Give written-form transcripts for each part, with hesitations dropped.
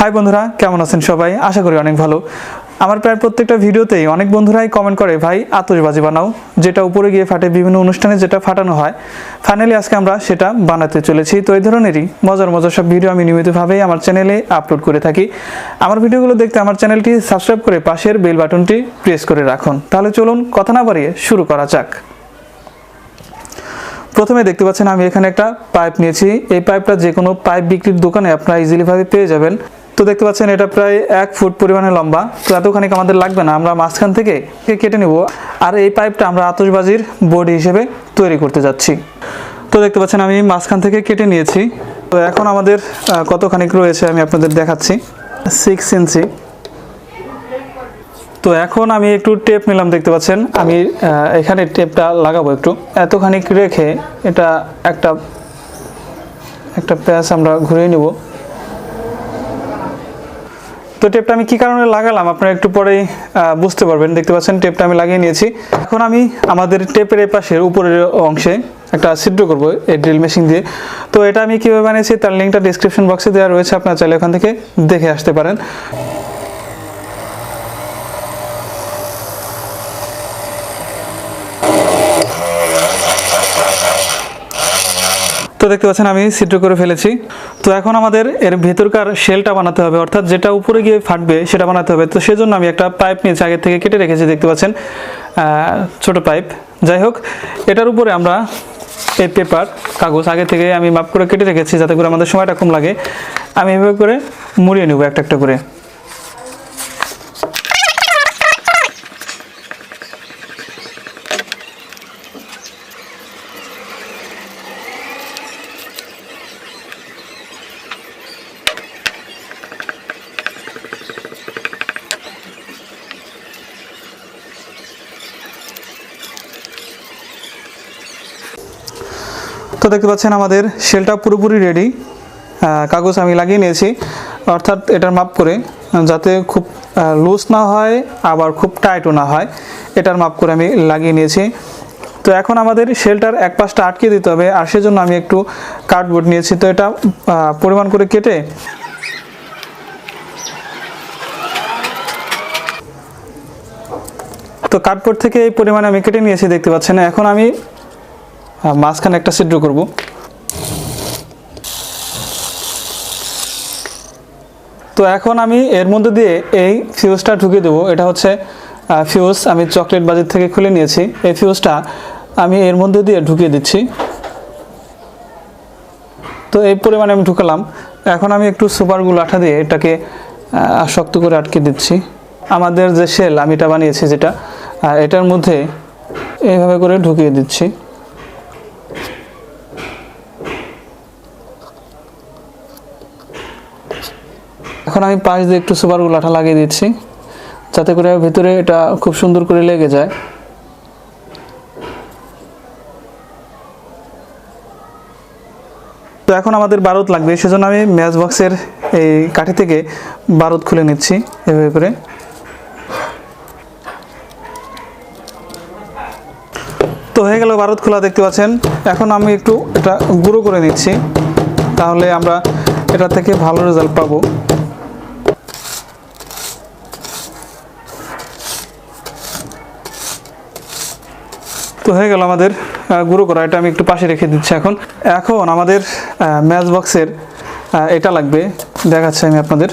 High বন্ধুরা, কেমন আছেন সবাই? আশা করি অনেক ভালো। আমার প্রায় প্রত্যেকটা ভিডিওতেই অনেক বন্ধুরাই কমেন্ট করে, ভাই আতশবাজি বানাও, যেটা উপরে গিয়ে ফাটে, বিভিন্ন অনুষ্ঠানে যেটা ফাটানো হয়। ফাইনালি আজকে আমরা সেটা বানাতে চলেছি। তো এই ধরনেরই মজার মজার সব ভিডিও আমি নিয়মিতভাবেই আমার চ্যানেলে আপলোড করে থাকি। আমার ভিডিওগুলো দেখতে আমার চ্যানেলটি সাবস্ক্রাইব করে পাশের বেল বাটনটি প্রেস করে রাখুন। তাহলে চলুন কথা না বাড়িয়ে শুরু করা যাক। প্রথমে দেখতে পাচ্ছেন আমি এখানে একটা পাইপ নিয়েছি। এই পাইপটা যে কোনো পাইপ বিক্রির দোকানে আপনারা ইজিলিভাবে পেয়ে যাবেন। তো দেখতে পাচ্ছেন এটা প্রায় 1 ফুট পরিমাণে লম্বা। তো এতখানি আমাদের লাগবে না, আমরা মাঝখান থেকে কেটে নেব। আর এই পাইপটা আমরা আতশবাজির বডি হিসেবে তৈরি করতে যাচ্ছি। তো দেখতে পাচ্ছেন আমি মাঝখান থেকে কেটে নিয়েছি। তো এখন আমাদের কতখানি রয়েছে আমি আপনাদের দেখাচ্ছি। 6 ইঞ্চি। তো এখন আমি একটু টেপ নিলাম, দেখতে পাচ্ছেন আমি এখানে টেপটা লাগাবো একটু। এতখানি রেখে এটা একটা প্যাচ আমরা ঘুরিয়ে নেব। তো টেপটা আমি কি কারণে লাগালাম আপনারা একটু পরেই বুঝতে পারবেন। দেখতে পাচ্ছেন টেপটা আমি লাগিয়ে নিয়েছি। এখন আমি আমাদের টেপের এই পাশের উপরের অংশে একটা ছিদ্র করব এই ড্রিল মেশিন দিয়ে। তো এটা আমি কীভাবে বানিয়েছি তার লিঙ্কটা ডিসক্রিপশন বক্সে দেওয়া রয়েছে, আপনারা চাইলে ওখান থেকে দেখে আসতে পারেন। তো দেখতে পাচ্ছেন আমি ছিদ্র করে ফেলেছি। তো এখন আমাদের এর ভেতরকার শেলটা বানাতে হবে, অর্থাৎ যেটা উপরে গিয়ে ফাটবে সেটা বানাতে হবে। তো সেজন্য আমি একটা পাইপ নিয়েছি, আগে থেকে কেটে রেখেছি, দেখতে পাচ্ছেন ছোট পাইপ। যাই হোক, এটার উপরে আমরা এই পেপার কাগজ আগে থেকে আমি মাপ করে কেটে রেখেছি, যাতে করে আমাদের সময়টা কম লাগে। আমি এভাবে করে মুড়িয়ে নেব একটা একটা করে। তো দেখতে পাচ্ছেন আমাদের শেলটা পুরোপুরি রেডি। কাগজ আমি লাগিয়ে নিয়েছি, অর্থাৎ এটার মাপ করে, যাতে খুব লুজ না হয় আবার খুব টাইটও না হয়, এটার মাপ করে আমি লাগিয়ে নিয়েছি। তো এখন আমাদের শেলটার এক পাশটা আটকে দিতে হবে, আর সেজন্য আমি একটু কার্ডবোর্ড নিয়েছি। তো এটা পরিমাণ করে কেটে তো কার্ডবোর্ড থেকে এই পরিমাণে আমি কেটে নিয়েছি, দেখতে পাচ্ছেন। এখন আমি মাঝখানে একটা ছিদ্র করব। তো এখন আমি এর মধ্যে দিয়ে এই ফিউজটা ঢুকিয়ে দেবো। এটা হচ্ছে ফিউজ, আমি চকলেট বাজার থেকে খুলে নিয়েছি। এই ফিউজটা আমি এর মধ্যে দিয়ে ঢুকিয়ে দিচ্ছি। তো এই পরিমাণে আমি ঢুকালাম। এখন আমি একটু সুপারগুলো আঠা দিয়ে এটাকে শক্ত করে আটকে দিচ্ছি। আমাদের যে শেল আমি এটা বানিয়েছি, যেটা এটার মধ্যে এইভাবে করে ঢুকিয়ে দিচ্ছি। এখন আমি পাশ দিয়ে একটু সুপারগুলো আঠা লাগিয়ে দিচ্ছি, যাতে করে ভিতরে এটা খুব সুন্দর করে লেগে যায়। তো এখন আমাদের বারুদ লাগবে, সেজন্য আমি ম্যাচ বক্সের এই কাঠি থেকে বারুদ খুলে নিচ্ছি এভাবে করে। তো হয়ে গেল বারুদ খোলা, দেখতে পাচ্ছেন। এখন আমি একটু এটা গুঁড়ো করে নিচ্ছি, তাহলে আমরা এটা থেকে ভালো রেজাল্ট পাবো। তো হয়ে গেল আমাদের গুঁড়ো করা, এটা আমি একটু পাশে রেখে দিচ্ছি। এখন আমাদের ম্যাচ বক্সের এটা লাগবে, দেখাচ্ছি আমি আপনাদের।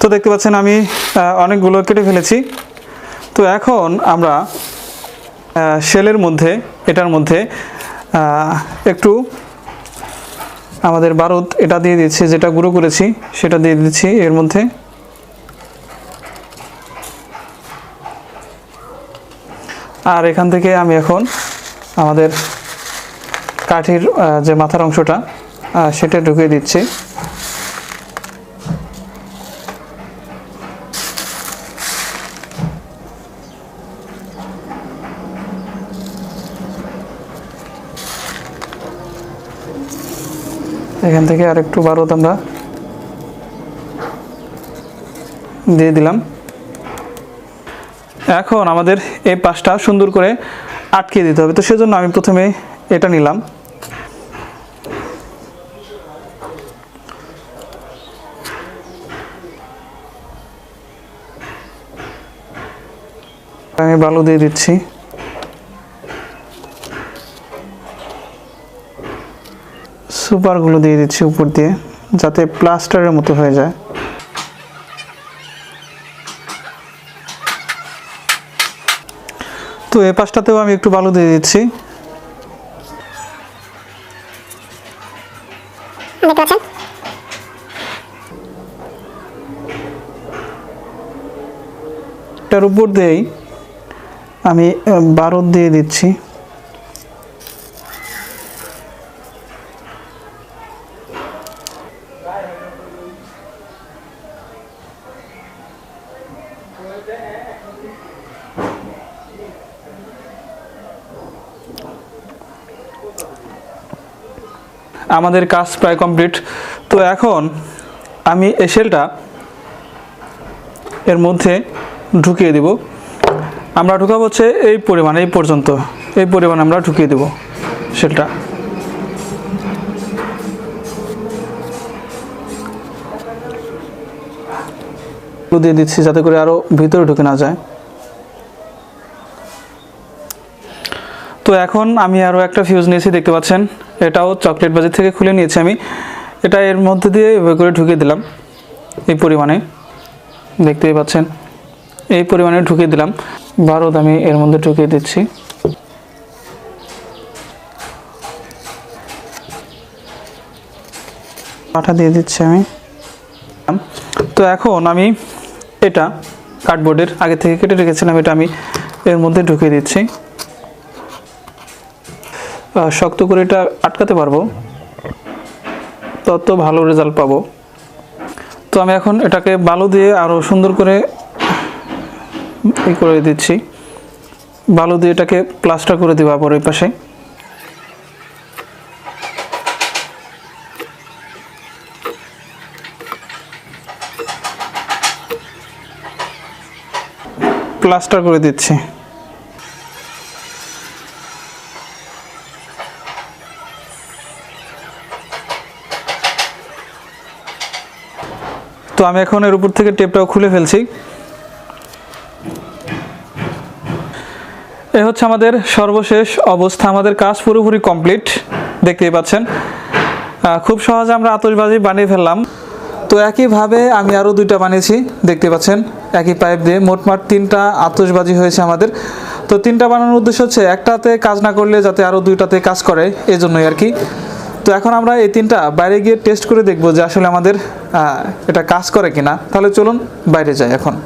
তো দেখতে পাচ্ছেন আমি অনেকগুলো কেটে ফেলেছি। তো এখন আমরা শেলের মধ্যে, এটার মধ্যে একটু আমাদের বারুদ এটা দিয়ে দিচ্ছি, যেটা গুঁড়ো করেছি সেটা দিয়ে দিচ্ছি এর মধ্যে। আর এখান থেকে আমি এখন আমাদের কাঠির যে মাথার অংশটা সেটা ঢুকিয়ে দিচ্ছি। এখান থেকে আর একটু বারুদ আমরা দিয়ে দিলাম। এখন আমাদের এই পাশটা সুন্দর করে আটকে দিতে হবে। তো সেজন্য আমি প্রথমে এটা নিলাম, আমি বালু দিয়ে দিচ্ছি। সুপারগুলো দিয়ে দিচ্ছি উপর দিয়ে, যাতে প্লাস্টারের মতো হয়ে যায়। তো এই পাশটাতেও আমি একটু বালু দিয়ে দিচ্ছি। এটার উপর দিয়েই আমি বারুদ দিয়ে দিচ্ছি। আমাদের কাজ প্রায় কমপ্লিট। তো এখন আমি এই শেলটা এর মধ্যে ঢুকিয়ে দেব। আমরা ঢুকাবো হচ্ছে এই পরিমাণ, এই পর্যন্ত এই পরিমাণ আমরা ঢুকিয়ে দেব শেলটা। দিয়ে দিচ্ছি যাতে করে আরও ভিতরে ঢুকে না যায়। তো এখন আমি আরও একটা ফিউজ নিয়েছি, দেখতে পাচ্ছেন। এটাও চকলেট বাজার থেকে খুলে নিয়েছি আমি। এটা এর মধ্যে দিয়ে এভাবে করে ঢুকিয়ে দিলাম, এই পরিমাণে দেখতেই পাচ্ছেন, এই পরিমাণে ঢুকিয়ে দিলাম। বারুদ আমি এর মধ্যে ঢুকিয়ে দিচ্ছি। আঠা দিয়ে দিচ্ছি আমি। তো এখন আমি এটা কার্ডবোর্ডের আগে থেকে কেটে রেখেছিলাম, এটা আমি এর মধ্যে ঢুকিয়ে দিচ্ছি। শক্ত করে এটা আটকাতে পারবো, তত ভালো রেজাল্ট পাবো। তো আমি এখন এটাকে বালু দিয়ে আরও সুন্দর করে করে দিচ্ছি। বালু দিয়ে এটাকে প্লাস্টার করে দেবো আবার ওই পাশে। প্লাস্টার করে দিচ্ছি। তো আমি এখন এর উপর থেকে টেপটাও খুলে ফেলছি। এই হচ্ছে আমাদের সর্বশেষ অবস্থা। আমাদের কাজ পুরোপুরি কমপ্লিট, দেখতেই পাচ্ছেন। খুব সহজে আমরা আতশবাজি বানিয়ে ফেললাম। তো একইভাবে আমি আরও দুইটা বানিয়েছি, দেখতে পাচ্ছেন, একই পাইপ দিয়ে। মোটমাট 3টা আতশবাজি হয়েছে আমাদের। তো 3টা বানানোর উদ্দেশ্য হচ্ছে একটাতে কাজ না করলে যাতে আরও 2টাতে কাজ করে, এই জন্যই আর কি। তো এখন আমরা এই 3টা বাইরে গিয়ে টেস্ট করে দেখব যে আসলে আমাদের এটা কাজ করে কিনা। তাহলে চলুন বাইরে যাই এখন।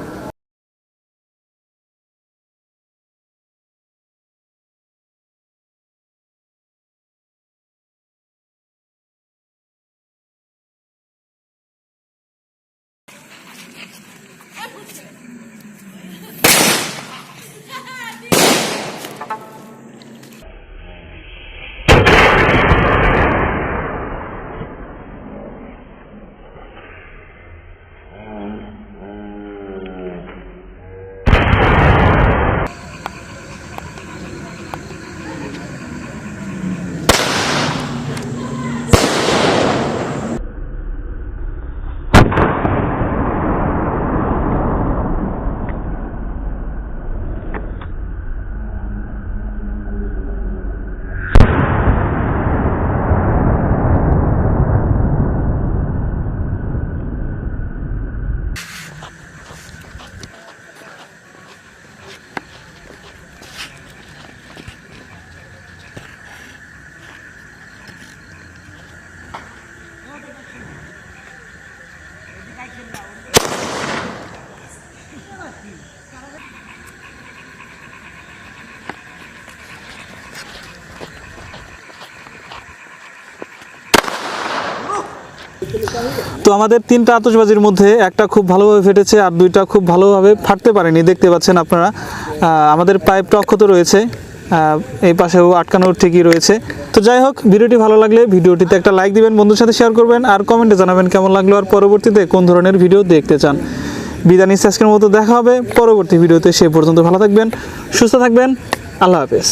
তো আমাদের 3টা আতশবাজির মধ্যে একটা খুব ভালোভাবে ফেটেছে আর 2টা খুব ভালোভাবে ফাটতে পারেনি, দেখতে পাচ্ছেন আপনারা। আমাদের পাইপটা অক্ষত রয়েছে, এই পাশেও আটকানোর ঠিকই রয়েছে। তো যাই হোক, ভিডিওটি ভালো লাগলে ভিডিওটিতে একটা লাইক দিবেন, বন্ধুর সাথে শেয়ার করবেন আর কমেন্টে জানাবেন কেমন লাগলো আর পরবর্তীতে কোন ধরনের ভিডিও দেখতে চান। বিদায় নিচ্ছি আজকের মতো। দেখা হবে পরবর্তী ভিডিওতে। সে পর্যন্ত ভালো থাকবেন, সুস্থ থাকবেন। আল্লাহ হাফেজ।